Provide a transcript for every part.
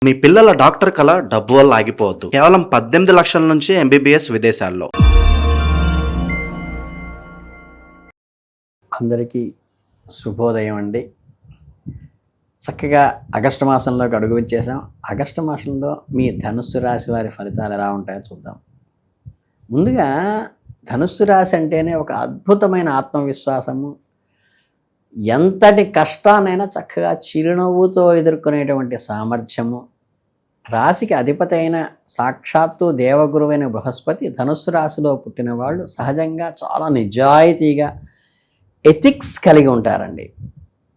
మీ పిల్లల డాక్టర్ కల డబ్బు వల్ల ఆగిపోవద్దు. కేవలం 18 లక్షల నుంచి ఎంబీబీఎస్ విదేశాల్లో. అందరికీ శుభోదయం అండి. చక్కగా ఆగస్టు మాసంలోకి అడుగు వచ్చేసాం. ఆగస్టు మాసంలో మీ ధనుస్సు రాశి వారి ఫలితాలు ఎలా ఉంటాయో చూద్దాం. ముందుగా ధనుస్సు రాశి అంటేనే ఒక అద్భుతమైన ఆత్మవిశ్వాసము, ఎంతటి కష్టాన్నైనా చక్కగా చిరునవ్వుతో ఎదుర్కొనేటువంటి సామర్థ్యము. రాశికి అధిపతి అయిన సాక్షాత్తు దేవగురువైన బృహస్పతి ధనుస్సు రాశిలో పుట్టిన వాళ్ళు సహజంగా చాలా నిజాయితీగా ఎథిక్స్ కలిగి ఉంటారండి.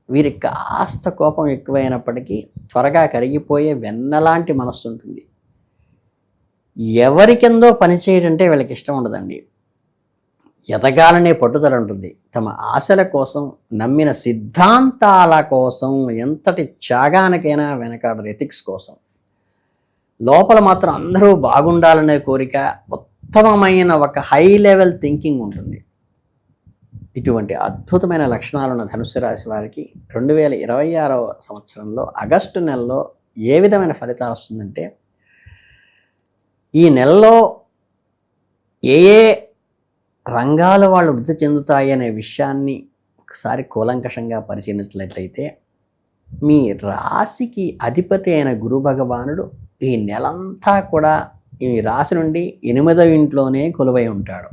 వీరికి కాస్త కోపం ఎక్కువైనప్పటికీ త్వరగా కరిగిపోయే వెన్నలాంటి మనస్సు ఉంటుంది. ఎవరి కిందో పనిచేయడంటే వీళ్ళకి ఇష్టం ఉండదండి. ఎదగాలనే పట్టుదల ఉంటుంది. తమ ఆశల కోసం, నమ్మిన సిద్ధాంతాల కోసం ఎంతటి త్యాగానికైనా వెనకాడరు. ఎథిక్స్ కోసం లోపల మాత్రం అందరూ బాగుండాలనే కోరిక, ఉత్తమమైన ఒక హై లెవెల్ థింకింగ్ ఉంటుంది. ఇటువంటి అద్భుతమైన లక్షణాలున్న ధనుస్సు రాశి వారికి 2026వ సంవత్సరంలో ఆగస్టు నెలలో ఏ విధమైన ఫలితాలు వస్తుందంటే, ఈ నెలలో ఏ రంగాలు వాళ్ళు వృద్ధి చెందుతాయి అనే విషయాన్ని ఒకసారి కూలంకషంగా పరిశీలించినట్లయితే, మీ రాశికి అధిపతి అయిన గురు భగవానుడు ఈ నెలంతా కూడా ఈ రాశి నుండి 8వ ఇంట్లోనే కొలువై ఉంటాడు.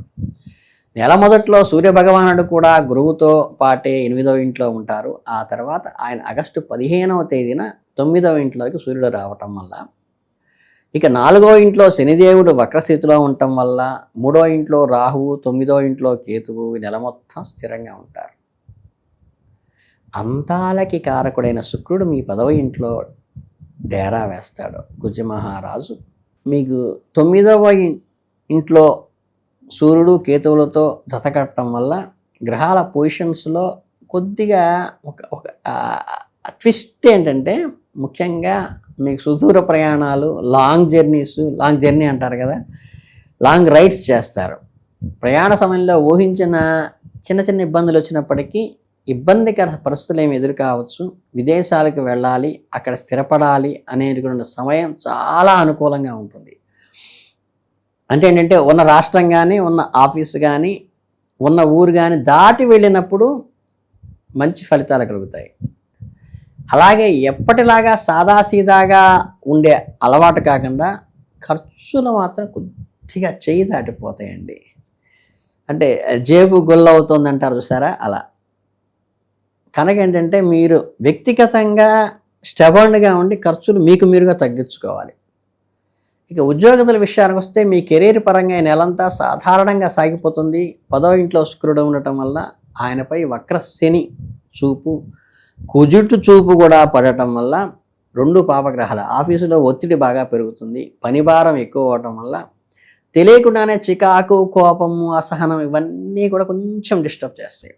నెల మొదట్లో సూర్యభగవానుడు కూడా గురువుతో పాటే 8వ ఇంట్లో ఉంటారు. ఆ తర్వాత ఆయన ఆగస్టు 15వ తేదీన 9వ ఇంట్లోకి సూర్యుడు రావటం వల్ల, ఇక 4వ ఇంట్లో శనిదేవుడు వక్రస్థితిలో ఉండటం వల్ల, 3వ ఇంట్లో రాహువు, 9వ ఇంట్లో కేతువు ఈ నెల మొత్తం స్థిరంగా ఉంటారు. అంతాలకి కారకుడైన శుక్రుడు మీ 10వ ఇంట్లో డేరా వేస్తాడు. కుజమహారాజు మీకు 9వ ఇంట్లో సూర్యుడు కేతువులతో జతకట్టడం వల్ల గ్రహాల పొజిషన్స్లో కొద్దిగా ఒక ట్విస్ట్ ఏంటంటే, ముఖ్యంగా మీకు సుదూర ప్రయాణాలు, లాంగ్ జర్నీ అంటారు కదా, లాంగ్ రైడ్స్ చేస్తారు. ప్రయాణ సమయంలో ఊహించిన చిన్న చిన్న ఇబ్బందులు వచ్చినప్పటికీ ఇబ్బందికర పరిస్థితులు ఏమి ఎదురు కావచ్చు. విదేశాలకు వెళ్ళాలి, అక్కడ స్థిరపడాలి అనేటువంటి సమయం చాలా అనుకూలంగా ఉంటుంది. అంటే ఏంటంటే, ఉన్న రాష్ట్రం కానీ, ఉన్న ఆఫీసు కానీ, ఉన్న ఊరు కానీ దాటి వెళ్ళినప్పుడు మంచి ఫలితాలు కలుగుతాయి. అలాగే ఎప్పటిలాగా సాదాసీదాగా ఉండే అలవాటు కాకుండా ఖర్చులు మాత్రం కొద్దిగా చేయి దాటిపోతాయండి. అంటే జేబు గొల్లవుతుంది అంటారు చూసారా, అలా. కనుక ఏంటంటే, మీరు వ్యక్తిగతంగా స్టెబర్న్గా ఉండి ఖర్చులు మీకు మీరుగా తగ్గించుకోవాలి. ఇక ఉద్యోగతుల విషయానికి వస్తే, మీ కెరీర్ పరంగా ఈ నెలంతా సాధారణంగా సాగిపోతుంది. 10వ ఇంట్లో శుక్రుడు ఉండటం వల్ల ఆయనపై వక్ర శని చూపు, కుజుటు చూపు కూడా పడటం వల్ల 2 పాపగ్రహాల ఆఫీసులో ఒత్తిడి బాగా పెరుగుతుంది. పని భారం ఎక్కువ అవటం వల్ల తెలియకుండానే చికాకు, కోపము, అసహనం ఇవన్నీ కూడా కొంచెం డిస్టర్బ్ చేస్తాయి.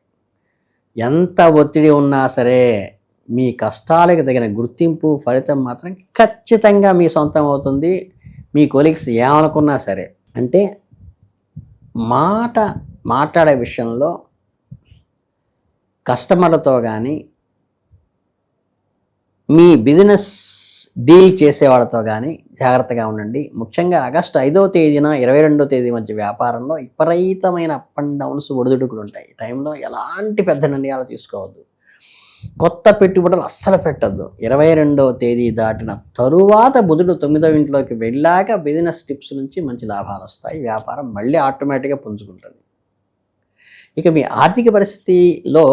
ఎంత ఒత్తిడి ఉన్నా సరే మీ కష్టాలకు తగిన గుర్తింపు, ఫలితం మాత్రం ఖచ్చితంగా మీ సొంతం అవుతుంది. మీ కొలీగ్స్ ఏమనుకున్నా సరే. అంటే మాట్లాడే విషయంలో కస్టమర్లతో కానీ, మీ బిజినెస్ డీల్ చేసేవాళ్ళతో కానీ జాగ్రత్తగా ఉండండి. ముఖ్యంగా ఆగస్టు 5వ తేదీన 22వ తేదీ మధ్య వ్యాపారంలో విపరీతమైన అప్ అండ్ డౌన్స్, ఒడిదుడుకులు ఉంటాయి. ఈ టైంలో ఎలాంటి పెద్ద నిర్ణయాలు తీసుకోవద్దు. కొత్త పెట్టుబడులు అస్సలు పెట్టద్దు. 22వ తేదీ దాటిన తరువాత బుధుడు 9వ ఇంట్లోకి వెళ్ళాక బిజినెస్ టిప్స్ నుంచి మంచి లాభాలు వస్తాయి. వ్యాపారం మళ్ళీ ఆటోమేటిక్గా పుంజుకుంటుంది. ఇక మీ ఆర్థిక పరిస్థితిలో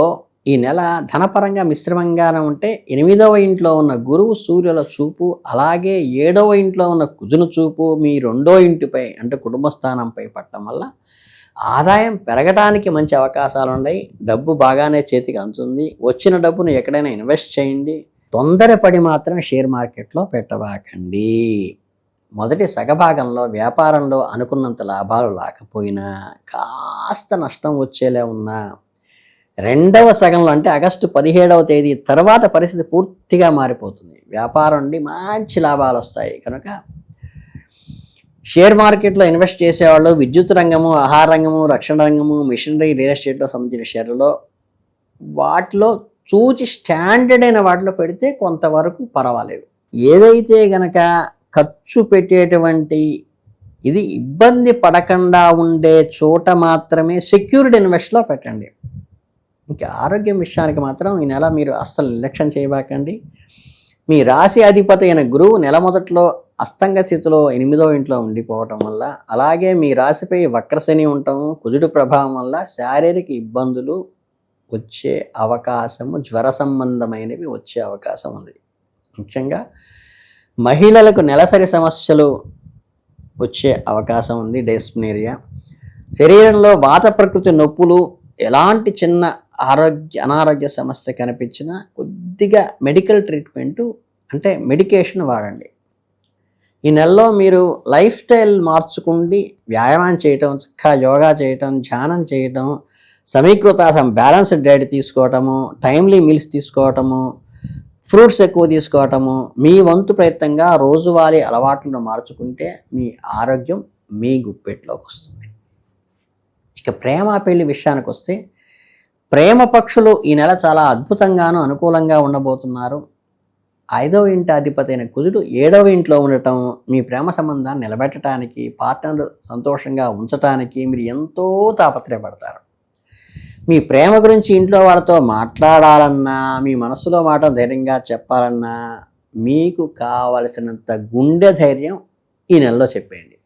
ఈ నెల ధనపరంగా మిశ్రమంగానే ఉంటే, 8వ ఇంట్లో ఉన్న గురువు సూర్యుల చూపు, అలాగే 7వ ఇంట్లో ఉన్న కుజును చూపు మీ 2వ ఇంటిపై అంటే కుటుంబ స్థానంపై పట్టడం వల్ల ఆదాయం పెరగడానికి మంచి అవకాశాలు ఉన్నాయి. డబ్బు బాగానే చేతికి అందుతుంది. వచ్చిన డబ్బును ఎక్కడైనా ఇన్వెస్ట్ చేయండి. తొందరపడి మాత్రం షేర్ మార్కెట్లో పెట్టబాకండి. మొదటి సగభాగంలో వ్యాపారంలో అనుకున్నంత లాభాలు లేకపోయినా, కాస్త నష్టం వచ్చేలా ఉన్నా, 2వ సగంలో అంటే ఆగస్టు 17వ తేదీ తర్వాత పరిస్థితి పూర్తిగా మారిపోతుంది. వ్యాపారం నుండి మంచి లాభాలు వస్తాయి. కనుక షేర్ మార్కెట్లో ఇన్వెస్ట్ చేసేవాళ్ళు విద్యుత్ రంగము, ఆహార రంగము, రక్షణ రంగము, మిషనరీ, రియల్ ఎస్టేట్లో సంబంధించిన షేర్లలో వాటిలో చూచి స్టాండర్డ్ అయిన వాటిలో పెడితే కొంతవరకు పర్వాలేదు. ఏదైతే గనక ఖర్చు పెట్టేటువంటి ఇది ఇబ్బంది పడకుండా ఉండే చోట మాత్రమే సెక్యూర్డ్ ఇన్వెస్ట్లో పెట్టండి. ఇంకా ఆరోగ్యం విషయానికి మాత్రం ఈ నెల మీరు అస్సలు నిర్లక్ష్యం చేయబాకండి. మీ రాశి అధిపతి అయిన గురువు నెల మొదట్లో అస్తంగ స్థితిలో 8వ ఇంట్లో ఉండిపోవటం వల్ల, అలాగే మీ రాశిపై వక్రశని ఉండటం, కుజుడు ప్రభావం వల్ల శారీరక ఇబ్బందులు వచ్చే అవకాశము, జ్వర సంబంధమైనవి వచ్చే అవకాశం ఉంది. ముఖ్యంగా మహిళలకు నెలసరి సమస్యలు వచ్చే అవకాశం ఉంది. డైస్ప్నేరియా, శరీరంలో వాత ప్రకృతి నొప్పులు, ఎలాంటి చిన్న అనారోగ్య సమస్య కనిపించినా కొద్దిగా మెడికల్ ట్రీట్మెంటు అంటే మెడికేషన్ వాడండి. ఈ నెలలో మీరు లైఫ్ స్టైల్ మార్చుకుండి వ్యాయామం చేయటం, చక్కగా యోగా చేయటం, ధ్యానం చేయటం, సమీకృతాసం బ్యాలెన్స్డ్ డైట్ తీసుకోవటము, టైమ్లీ మీల్స్ తీసుకోవటము, ఫ్రూట్స్ ఎక్కువ తీసుకోవటము, మీ వంతు ప్రయత్నంగా రోజువారీ అలవాట్లను మార్చుకుంటే మీ ఆరోగ్యం మీ గుప్పెట్లోకి వస్తుంది. ఇక ప్రేమ పెళ్లి విషయానికి వస్తే, ప్రేమ పక్షులు ఈ నెల చాలా అద్భుతంగాను అనుకూలంగా ఉండబోతున్నారు. 5వ ఇంటి అధిపతి అయిన కుజుడు 7వ ఇంట్లో ఉండటం మీ ప్రేమ సంబంధాన్ని నిలబెట్టడానికి, పార్ట్నర్ సంతోషంగా ఉంచటానికి మీరు ఎంతో తాపత్రయపడతారు. మీ ప్రేమ గురించి ఇంట్లో వాళ్ళతో మాట్లాడాలన్నా, మీ మనసులో మాట ధైర్యంగా చెప్పాలన్నా మీకు కావలసినంత గుండె ధైర్యం ఈ నెలలో చెప్పేయండి.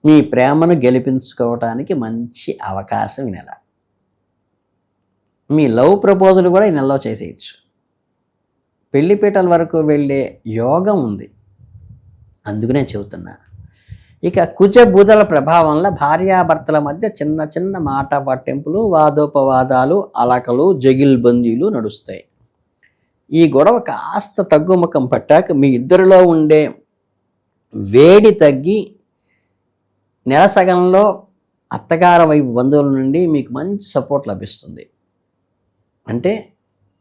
మీ ప్రేమను గెలిపించుకోవటానికి మంచి అవకాశం ఈ నెల. మీ లవ్ ప్రపోజల్ కూడా ఈ నెలలో చేసేయచ్చు. పెళ్లిపీటల వరకు వెళ్ళే యోగం ఉంది, అందుకనే చెబుతున్నా. ఇక కుజ బుధల ప్రభావం వల్ల భార్యాభర్తల మధ్య చిన్న చిన్న మాట పట్టింపులు, వాదోపవాదాలు, అలకలు, జగిల్బందీలు నడుస్తాయి. ఈ గొడవ కాస్త తగ్గుముఖం పట్టాక మీ ఇద్దరిలో ఉండే వేడి తగ్గి నెల సగంలో అత్తగారి వైపు బంధువుల నుండి మీకు మంచి సపోర్ట్ లభిస్తుంది. అంటే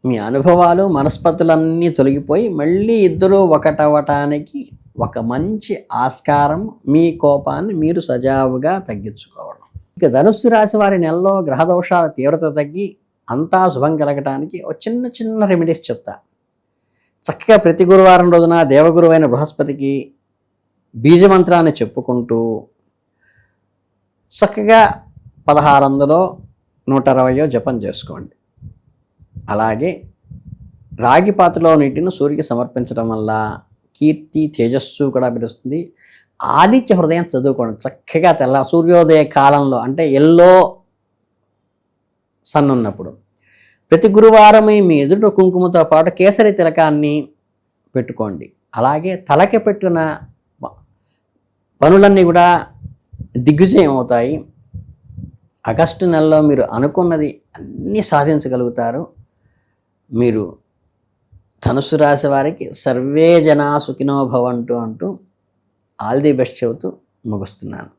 మీ అనుభవాలు, మనస్పర్ధలన్నీ తొలగిపోయి మళ్ళీ ఇద్దరూ ఒకటవటానికి ఒక మంచి ఆస్కారం, మీ కోపాన్ని మీరు సజావుగా తగ్గించుకోవడం. ఇక ధనుస్సు రాశి వారి నెలలో గ్రహదోషాల తీవ్రత తగ్గి అంతా శుభం కలగటానికి ఒక చిన్న చిన్న రెమెడీస్ చెప్తా. చక్కగా ప్రతి గురువారం రోజున దేవగురువైన బృహస్పతికి బీజమంత్రాన్ని చెప్పుకుంటూ చక్కగా 1600 120 జపం చేసుకోండి. అలాగే రాగి పాత్రలో నీటిని సూర్యుడికి సమర్పించడం వల్ల కీర్తి, తేజస్సు కూడా పెరుగుతుంది. ఆదిత్య హృదయం చదువుకోండి చక్కగా సూర్యోదయ కాలంలో, అంటే ఎల్లో సన్ ఉన్నప్పుడు. ప్రతి గురువారం మీ ఎదుట కుంకుమతో పాటు కేసరి తిలకాన్ని పెట్టుకోండి. అలాగే తలకి పెట్టిన పనులన్నీ కూడా దిగ్విజయం అవుతాయి. ఆగస్టు నెలలో మీరు అనుకున్నది అన్నీ సాధించగలుగుతారు. మీరు ధనుసు రాశి వారికి సర్వే జనా సుఖినో భవంతు అంటూ ఆల్ ది బెస్ట్ చెబుతూ ముగిస్తున్నాను.